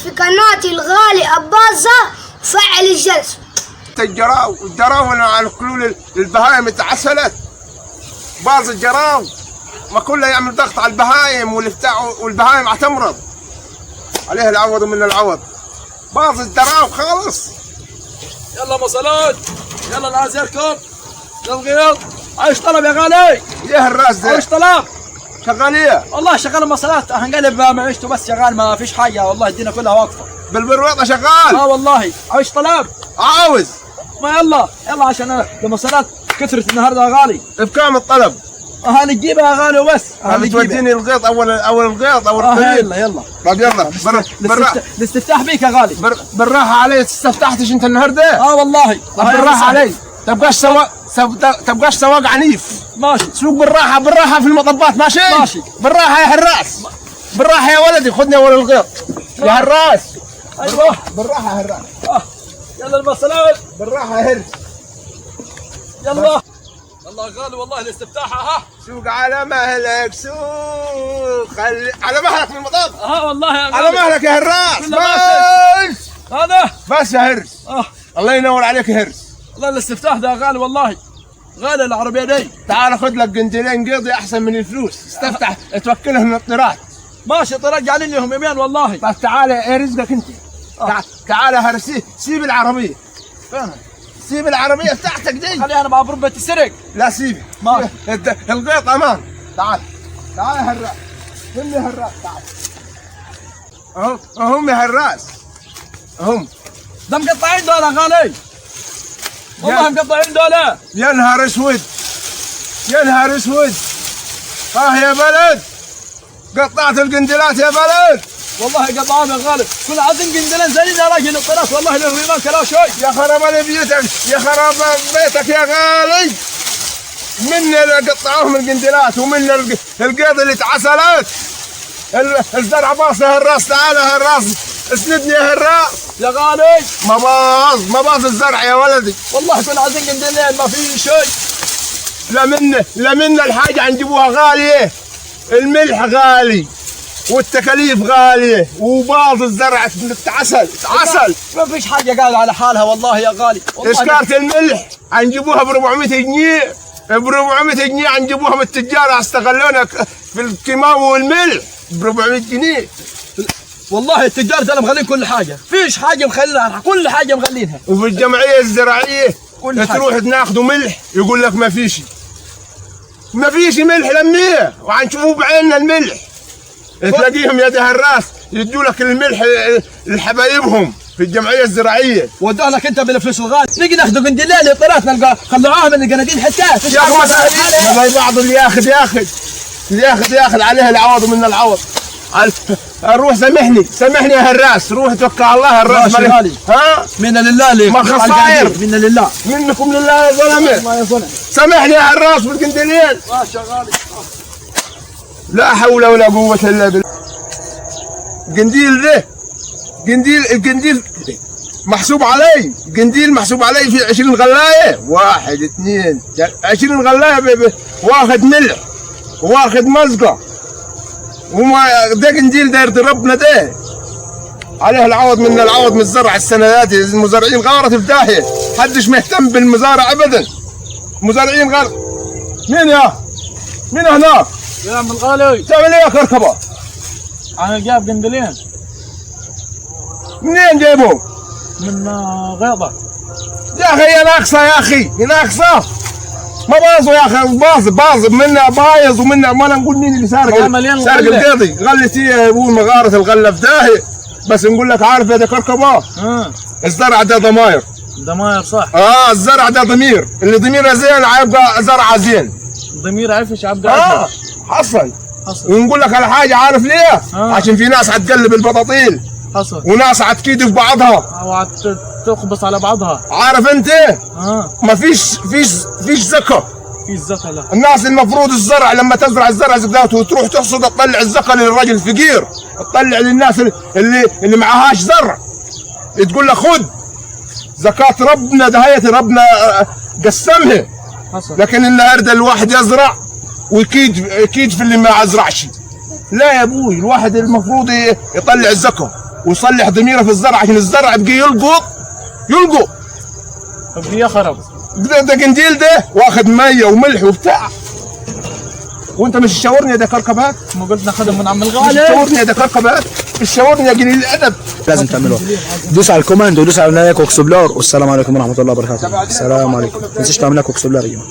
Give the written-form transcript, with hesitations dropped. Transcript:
في قناتي الغالي أباظة وفعل الجرس. الجراو على كلول البهايم اتعسلت. باظ الجراو ما كله يعمل ضغط على البهايم والبهايم هتمرض. عليه العوض ومن العوض. باظ الجراو خالص. يلا مصلات، يلا الناس يركب للغيط. عايش طلب يا غالي. ايه الراس ده؟ عايش طلب. شغال ايه؟ والله شغال مصلات، هنقلب معيشته بس شغال ما فيش حاجه، والله الدنيا كلها واقفه. بالبروطه شغال؟ والله. عايش طلب. عاوز. ما يلا عشان المصلات كثرت النهارده يا غالي. بكام الطلب؟ هنجيبها يا غالي وبس. توديني الغيط اول الغيط اول الطريق. يلا. طب يلا الاستفتاح بيك يا غالي. بالراحه علي. استفتحتش انت النهارده؟ والله. طب بالراحه علي. تبقاش سواق عنيف. ماشي. سوق بالراحه في المطبات. ماشي. بالراحه يا حراس. بالراحه يا ولدي. خدني اول الغيط يا حراس. ايوه بالراحه يا حراس. يلا المصلات. بالراحه يا هرس. يلا غالي والله الاستفتاحه. سوق على مهلك. سوق على مهلك من المطب. والله يا غالي. على مهلك يا هراس. بس هذا بس يا هرس. الله ينور عليك يا هرس. والله الاستفتاح ده غالي والله. غالي العربيه دي. تعال خذ لك قنجلين قيضي احسن من الفلوس. استفتح توكلهم من الطيرات. ماشي طرق جعلين لهم يمين والله. بس تعال ايه رزقك انت. تعال يا هرس. سيب العربيه. فين؟ سيب العربيه بتاعتك دي. خلي انا مع بربة السرق. لا سيبها. ماشي. الغيط امان. تعال يا هراس. هم يا هراس. تعال هم يا هراس. هم ده مقطعين دول يا غالي. والله مقطعين دول. يا نهار اسود. يا نهار اسود. يا بلد. قطعت القنديلات يا بلد. والله قطعهم يا غالي. كل عايزين قنديلين زينا يا راجل الطيارات والله للرمال كلا شوي. يا خراب بيتك. يا خراب بيتك يا غالي. من اللي قطعوهم القنديلات ومن القيض اللي اتعسلت. الزرع باص يا هراس. تعال يا هراس. اسندني يا هراس يا غالي. ما باظ الزرع يا ولدي. والله كنا عايزين قنديلين ما في شيء. لا منا الحاجة هنجيبوها غالية. الملح غالي والتكاليف غالية وباظ الزرع اتعسل. ما فيش حاجة قاعدة على حالها والله يا غالي. تذكرة الملح هنجيبوها ب 400 جنيه. ب 400 جنيه هنجيبوها من التجار استغلونا في الكيماوي والملح ب 400 جنيه. والله التجار ده مغلين كل حاجة. فيش حاجة مخلينها. كل حاجة مغلينها. وفي الجمعية الزراعية تروح تناخذوا ملح يقول لك ما فيش ملح لميه وهنشوفوه بعيننا الملح. تلاقيهم يا هراس يدوا لك الملح لحبايبهم في الجمعيه الزراعيه. ودوه لك انت بالفلوس الغالي. نيجي ناخذوا قنديلين للطيارات نلقى خلعوها من القناديل حتات. يا اخي زي بعض اللي ياخذ عليه العوض ومن العوض. روح سامحني يا هراس. روح توكل على الله. الراس غالي. منا لله ليه؟ ما خسائر. منا لله. منكم لله يا زلمه. ما يا زلمه. سامحني يا هراس بالقنديلين. ماشي يا غالي. لا حول ولا قوه الا بالله. قنديل ده القنديل محسوب علي. قنديل محسوب علي في 20 غلايه. 1 2 20 غلايه. واخد ملح واخد مزقه وما ده قنديل داير ربنا ده. عليه العوض من العوض من الزرع السنوات. المزارعين غارت في داهيه. حدش مهتم بالمزارع ابدا. المزارعين غار. مين هناك؟ يا عم الغالي. تعمل ايه يا كركبه؟ انا جايب قنديلين. منين جايبهم؟ من غيضه. يا اخي ناقصه. ما باظوا يا اخي. باظ منا بايظ ومنا ما نقول مين اللي سارق القيضي. غلتي يا ابوي مغاره الغله في داهيه. بس نقول لك عارف يا كركبه. الزرع ده ضماير صح. الزرع ده ضمير. اللي ضميره زين هيبقى زرعه زين. ضمير عفش عبد حصل. ونقول لك على حاجه. عارف ليه؟ عشان في ناس هتقلب البطاطيل. حصل. وناس هتكيد في بعضها او تخبص على بعضها. عارف انت؟ ما فيش زكاه. في الزكاه لا. الناس المفروض الزرع لما تزرع الزرع زبداته وتروح تحصد تطلع الزكاه للرجل الفقير. تطلع للناس اللي معهاش زرع. تقول له خذ زكاه ربنا دهيت ربنا قسمها. حصل. لكن النهارده الواحد يزرع ويكيد في اللي ما زرعش. لا يا ابوي الواحد المفروض يطلع الزكاه. وصلح ضميره في الزرع عشان الزرع يبقى يلقط. طب هي خرب. ده قنديل ده واخد ميه وملح وبتاع، وانت مش تشاورني يا ده كركبات؟ ما قلت ناخذهم من عم مش الغالي. تشاورني يا ده كركبات؟ مش تشاورني يا قليل الادب. لازم تعملوها. دوس على الكوماند ودوس على لايك واكسبلور، والسلام عليكم ورحمه الله وبركاته. السلام عليكم. ما تنسوش تعمل لايك واكسبلور يا جماعه.